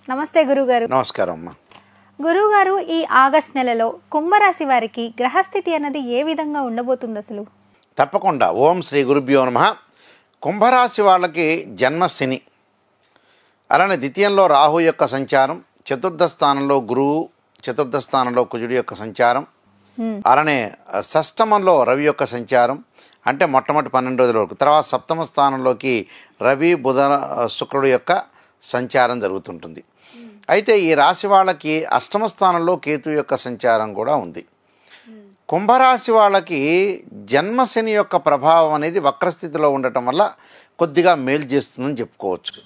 నమస్తే గురుగారు. నమస్కారం అమ్మా. గురుగారు, ఈ ఆగస్ట్ నెలలో కుంభరాశి వారికి గ్రహస్థితి అన్నది ఏ విధంగా ఉండబోతుంది అసలు? తప్పకుండా. ఓం శ్రీ గురుభ్యో నమః. కుంభరాశి వాళ్ళకి జన్మ శని, అలానే ద్వితీయంలో రాహు యొక్క సంచారం, చతుర్థ స్థానంలో గురువు, చతుర్థ స్థానంలో కుజుడి యొక్క సంచారం, అలానే షష్టమంలో రవి యొక్క సంచారం, అంటే మొట్టమొదటి 12 రోజుల వరకు. తర్వాత సప్తమ స్థానంలోకి రవి బుధ శుక్రుడు యొక్క సంచారం జరుగుతుంటుంది. అయితే ఈ రాశి వాళ్ళకి అష్టమ స్థానంలో కేతు యొక్క సంచారం కూడా ఉంది. కుంభరాశి వాళ్ళకి జన్మశని యొక్క ప్రభావం అనేది వక్రస్థితిలో ఉండటం వల్ల కొద్దిగా మేలు చేస్తుందని చెప్పుకోవచ్చు.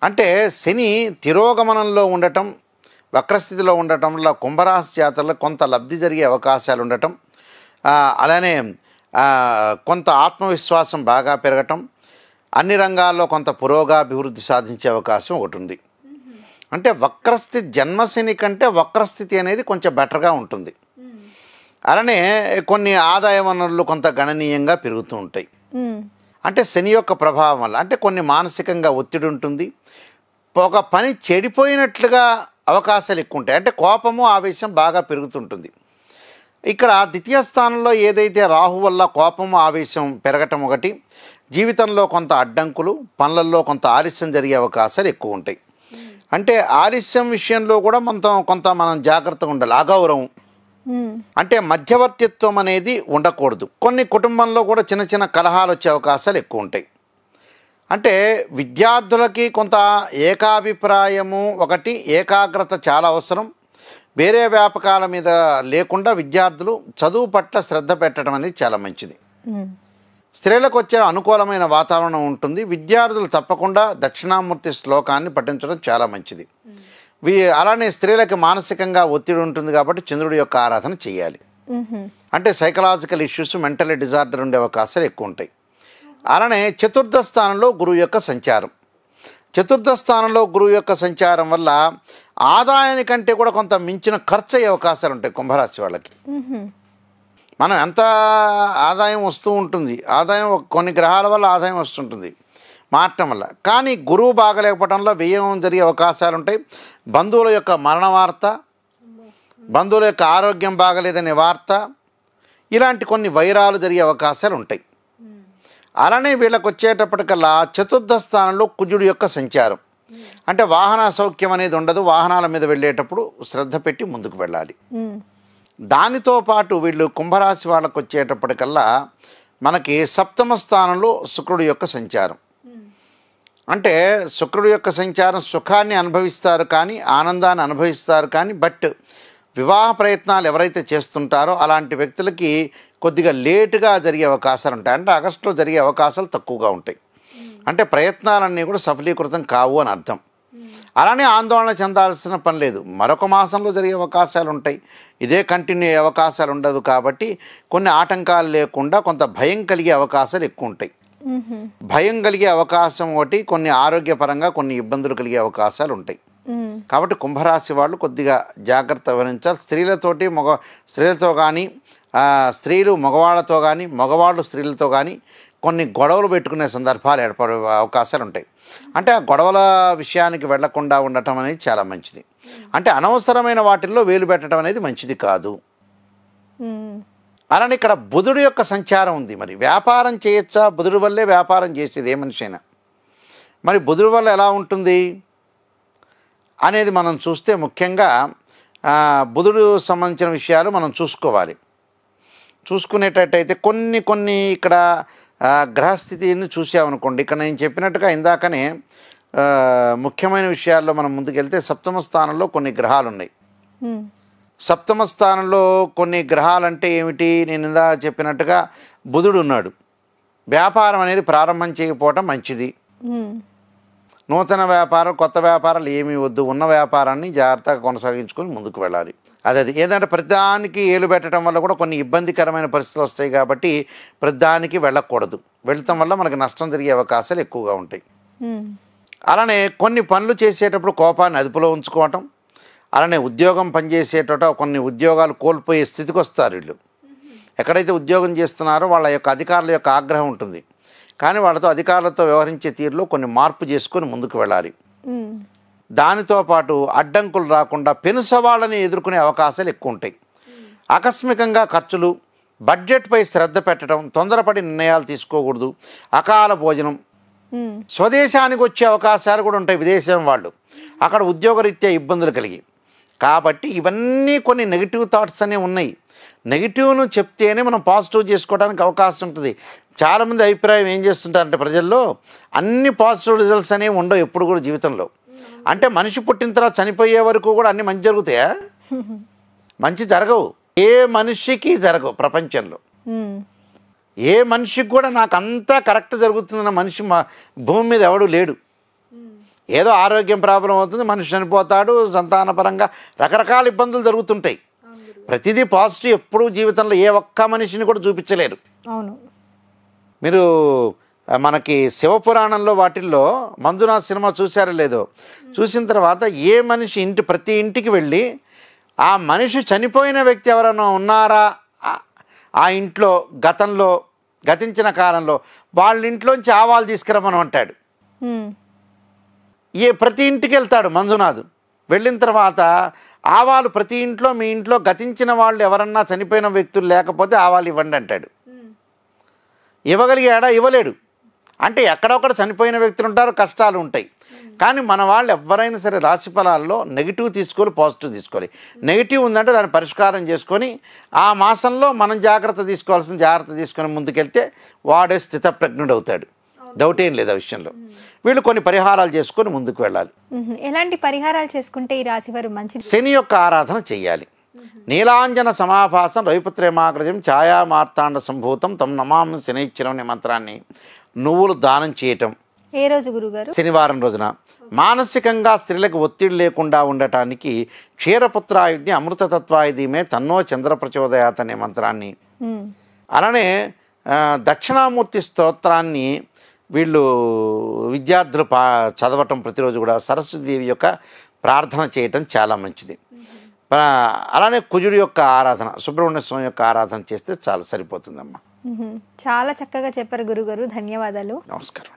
అంటే శని తిరోగమనంలో ఉండటం, వక్రస్థితిలో ఉండటం వల్ల కుంభరాశి జాతరలో కొంత లబ్ధి జరిగే అవకాశాలు ఉండటం, అలానే కొంత ఆత్మవిశ్వాసం బాగా పెరగటం, అన్ని రంగాల్లో కొంత పురోగాభివృద్ధి సాధించే అవకాశం ఒకటి ఉంది. అంటే వక్రస్థితి, జన్మశని కంటే వక్రస్థితి అనేది కొంచెం బెటర్గా ఉంటుంది. అలానే కొన్ని ఆదాయ వనరులు కొంత గణనీయంగా పెరుగుతూ ఉంటాయి. అంటే శని యొక్క ప్రభావం వల్ల అంటే కొన్ని మానసికంగా ఒత్తిడి ఉంటుంది, ఒక పని చెడిపోయినట్లుగా అవకాశాలు ఎక్కువ ఉంటాయి. అంటే కోపము ఆవేశం బాగా పెరుగుతుంటుంది. ఇక్కడ ద్వితీయ స్థానంలో ఏదైతే రాహు వల్ల కోపము ఆవేశం పెరగటం ఒకటి, జీవితంలో కొంత అడ్డంకులు, పనులలో కొంత ఆలస్యం జరిగే అవకాశాలు ఎక్కువ ఉంటాయి. అంటే ఆలస్యం విషయంలో కూడా కొంత మనం జాగ్రత్తగా ఉండాలి. అగౌరవం అంటే మధ్యవర్తిత్వం అనేది ఉండకూడదు. కొన్ని కుటుంబంలో కూడా చిన్న చిన్న కలహాలు వచ్చే అవకాశాలు ఎక్కువ ఉంటాయి. అంటే విద్యార్థులకి కొంత ఏకాభిప్రాయము ఒకటి, ఏకాగ్రత చాలా అవసరం. వేరే వ్యాపకాల మీద లేకుండా విద్యార్థులు చదువు పట్ల శ్రద్ధ పెట్టడం అనేది చాలా మంచిది. స్త్రీలకు వచ్చే అనుకూలమైన వాతావరణం ఉంటుంది. విద్యార్థులు తప్పకుండా దక్షిణామూర్తి శ్లోకాన్ని పఠించడం చాలా మంచిది. అలానే స్త్రీలకు మానసికంగా ఒత్తిడి ఉంటుంది కాబట్టి చంద్రుడి యొక్క ఆరాధన చేయాలి. అంటే సైకలాజికల్ ఇష్యూస్, మెంటల్ డిజార్డర్ ఉండే అవకాశాలు ఎక్కువ ఉంటాయి. అలానే చతుర్థ స్థానంలో గురువు యొక్క సంచారం, చతుర్థ స్థానంలో గురువు యొక్క సంచారం వల్ల ఆదాయానికంటే కూడా కొంత మించిన ఖర్చు అయ్యే అవకాశాలు ఉంటాయి కుంభరాశి వాళ్ళకి. మనం ఎంత ఆదాయం వస్తూ ఉంటుంది, ఆదాయం కొన్ని గ్రహాల వల్ల ఆదాయం వస్తుంటుంది మారటం వల్ల, కానీ గురువు బాగలేకపోవడంలో వ్యయం జరిగే అవకాశాలు ఉంటాయి. బంధువుల యొక్క మరణ వార్త, బంధువుల యొక్క ఆరోగ్యం బాగలేదనే వార్త, ఇలాంటి కొన్ని వైరాలు జరిగే అవకాశాలు ఉంటాయి. అలానే వీళ్ళకి వచ్చేటప్పటికల్లా చతుర్థ స్థానంలో కుజుడు యొక్క సంచారం, అంటే వాహన సౌఖ్యం అనేది ఉండదు. వాహనాల మీద వెళ్ళేటప్పుడు శ్రద్ధ పెట్టి ముందుకు వెళ్ళాలి. దానితో పాటు వీళ్ళు కుంభరాశి వాళ్ళకు వచ్చేటప్పటికల్లా మనకి సప్తమ స్థానంలో శుక్రుడు యొక్క సంచారం, అంటే శుక్రుడు యొక్క సంచారం సుఖాన్ని అనుభవిస్తారు కానీ, ఆనందాన్ని అనుభవిస్తారు కానీ, బట్ వివాహ ప్రయత్నాలు ఎవరైతే చేస్తుంటారో అలాంటి వ్యక్తులకి కొద్దిగా లేటుగా జరిగే అవకాశాలు ఉంటాయి. అంటే ఆగస్టులో జరిగే అవకాశాలు తక్కువగా ఉంటాయి. అంటే ప్రయత్నాలన్నీ కూడా సఫలీకృతం కావు అని అర్థం. అలానే ఆందోళన చెందాల్సిన పని లేదు. మరొక మాసంలో జరిగే అవకాశాలు ఉంటాయి. ఇదే కంటిన్యూ అయ్యే అవకాశాలు ఉండదు. కాబట్టి కొన్ని ఆటంకాలు లేకుండా కొంత భయం కలిగే అవకాశాలు ఎక్కువ ఉంటాయి. భయం కలిగే అవకాశం ఒకటి, కొన్ని ఆరోగ్యపరంగా కొన్ని ఇబ్బందులు కలిగే అవకాశాలు ఉంటాయి. కాబట్టి కుంభరాశి వాళ్ళు కొద్దిగా జాగ్రత్త వహించాలి. స్త్రీలతో కానీ, స్త్రీలు మగవాళ్ళతో కానీ, మగవాళ్ళు స్త్రీలతో కానీ కొన్ని గొడవలు పెట్టుకునే సందర్భాలు ఏర్పడే అవకాశాలు ఉంటాయి. అంటే ఆ గొడవల విషయానికి వెళ్లకుండా ఉండటం అనేది చాలా మంచిది. అంటే అనవసరమైన వాటిల్లో వేలు పెట్టడం అనేది మంచిది కాదు. అలానే ఇక్కడ బుధుడు యొక్క సంచారం ఉంది. మరి వ్యాపారం చేయొచ్చా? బుధుడి వల్లే వ్యాపారం చేసేది ఏ మనిషి అయినా. మరి బుధుడి వల్ల ఎలా ఉంటుంది అనేది మనం చూస్తే ముఖ్యంగా బుధుడు సంబంధించిన విషయాలు మనం చూసుకోవాలి. చూసుకునేటట్టయితే కొన్ని ఇక్కడ గ్రహస్థితిని చూసామనుకోండి, ఇక్కడ నేను చెప్పినట్టుగా ఇందాకనే ముఖ్యమైన విషయాల్లో మనం ముందుకెళ్తే సప్తమ స్థానంలో కొన్ని గ్రహాలు ఉన్నాయి. సప్తమ స్థానంలో కొన్ని గ్రహాలంటే ఏమిటి? నేను ఇందా చెప్పినట్టుగా బుధుడు ఉన్నాడు. వ్యాపారం అనేది ప్రారంభం చేయకపోవటం మంచిది. నూతన వ్యాపారం, కొత్త వ్యాపారాలు ఏమీ వద్దు. ఉన్న వ్యాపారాన్ని జాగ్రత్తగా కొనసాగించుకొని ముందుకు వెళ్ళాలి. అది ఏదంటే ప్రతిదానికి ఏలు పెట్టడం వల్ల కూడా కొన్ని ఇబ్బందికరమైన పరిస్థితులు వస్తాయి. కాబట్టి ప్రతిదానికి వెళ్ళకూడదు. వెళ్ళటం వల్ల మనకు నష్టం జరిగే అవకాశాలు ఎక్కువగా ఉంటాయి. అలానే కొన్ని పనులు చేసేటప్పుడు కోపాన్ని అదుపులో ఉంచుకోవటం, అలానే ఉద్యోగం పనిచేసేటట కొన్ని ఉద్యోగాలు కోల్పోయే స్థితికి వస్తారు వీళ్ళు. ఎక్కడైతే ఉద్యోగం చేస్తున్నారో వాళ్ళ యొక్క అధికారుల యొక్క ఆగ్రహం ఉంటుంది. కానీ వాళ్ళతో అధికారులతో వ్యవహరించే తీరులో కొన్ని మార్పు చేసుకొని ముందుకు వెళ్ళాలి. దానితో పాటు అడ్డంకులు రాకుండా పెను సవాళ్ళని ఎదుర్కొనే అవకాశాలు ఎక్కువ ఉంటాయి. ఆకస్మికంగా ఖర్చులు, బడ్జెట్పై శ్రద్ధ పెట్టడం, తొందరపడి నిర్ణయాలు తీసుకోకూడదు, అకాల భోజనం, స్వదేశానికి వచ్చే అవకాశాలు కూడా ఉంటాయి విదేశం వాళ్ళు, అక్కడ ఉద్యోగరీత్యా ఇబ్బందులు కలిగి. కాబట్టి ఇవన్నీ కొన్ని నెగిటివ్ థాట్స్ అనేవి ఉన్నాయి. నెగిటివ్ను చెప్తేనే మనం పాజిటివ్ చేసుకోవడానికి అవకాశం ఉంటుంది. చాలామంది అభిప్రాయం ఏం చేస్తుంటారంటే ప్రజల్లో అన్ని పాజిటివ్ రిజల్ట్స్ అనేవి ఉండవు ఎప్పుడు కూడా జీవితంలో. అంటే మనిషి పుట్టిన తర్వాత చనిపోయే వరకు కూడా అన్ని మంచి జరుగుతాయా? మంచి జరగవు. ఏ మనిషికి జరగవు ప్రపంచంలో. ఏ మనిషికి కూడా నాకు అంతా కరెక్ట్ జరుగుతుందన్న మనిషి భూమి మీద ఎవడు లేడు. ఏదో ఆరోగ్యం ప్రాబ్లం అవుతుంది, మనిషి చనిపోతాడు, సంతానపరంగా రకరకాల ఇబ్బందులు జరుగుతుంటాయి. ప్రతిదీ పాజిటివ్ ఎప్పుడూ జీవితంలో ఏ ఒక్క మనిషిని కూడా చూపించలేరు. అవును. మీరు మనకి శివపురాణంలో వాటిల్లో మంజునాథ్ సినిమా చూసారో లేదో, చూసిన తర్వాత ఏ మనిషి ప్రతి ఇంటికి వెళ్ళి ఆ మనిషి చనిపోయిన వ్యక్తి ఎవరైనా ఉన్నారా ఆ ఇంట్లో గతించిన కాలంలో వాళ్ళ ఇంట్లోంచి ఆవాలు తీసుకురమ్మని అంటాడు. ప్రతి ఇంటికి వెళ్తాడు మంజునాథ్. వెళ్ళిన తర్వాత ఆవాలు ప్రతి ఇంట్లో, మీ ఇంట్లో గతించిన వాళ్ళు ఎవరన్నా చనిపోయిన వ్యక్తులు లేకపోతే ఆవాలు ఇవ్వండి అంటాడు. ఇవ్వగలిగాడా? ఇవ్వలేడు. అంటే ఎక్కడొక్కడ చనిపోయిన వ్యక్తులు ఉంటారు, కష్టాలు ఉంటాయి. కానీ మన వాళ్ళు ఎవరైనా సరే రాశి ఫలాల్లో నెగిటివ్ తీసుకోవాలి, పాజిటివ్ తీసుకోవాలి. నెగిటివ్ ఉందంటే దాన్ని పరిష్కారం చేసుకొని ఆ మాసంలో మనం జాగ్రత్త తీసుకొని ముందుకెళ్తే వాడే స్థితప్రజ్ఞుడు అవుతాడు. డౌట్ ఏం లేదు ఆ విషయంలో. వీళ్ళు కొన్ని పరిహారాలు చేసుకొని ముందుకు వెళ్ళాలి. ఎలాంటి పరిహారాలు చేసుకుంటే ఈ రాశి వారు మంచి? శని యొక్క ఆరాధన చెయ్యాలి. నీలాంజన సమాభాసం రవిపుత్రేమాగ్రజం ఛాయా మార్తాండ సంభూతం తం నమామి శనైశ్చరం అనే మంత్రాన్ని నువ్వులు దానం చేయటం. ఏ రోజు గురుగారు? శనివారం రోజున. మానసికంగా స్త్రీలకు ఒత్తిడి లేకుండా ఉండటానికి క్షీరపుత్రాయుధి అమృతతత్వాయుధిమే తన్నో చంద్ర ప్రచోదయాత్ అనే మంత్రాన్ని, అలానే దక్షిణామూర్తి స్తోత్రాన్ని వీళ్ళు విద్యార్థులు చదవటం ప్రతిరోజు కూడా, సరస్వతీదేవి యొక్క ప్రార్థన చేయటం చాలా మంచిది. అలానే కుజుడి యొక్క ఆరాధన, సుబ్రహ్మణ్య స్వామి యొక్క ఆరాధన చేస్తే చాలా సరిపోతుందమ్మా. చాలా చక్కగా చెప్పారు గురుగారు. ధన్యవాదాలు. నమస్కారం.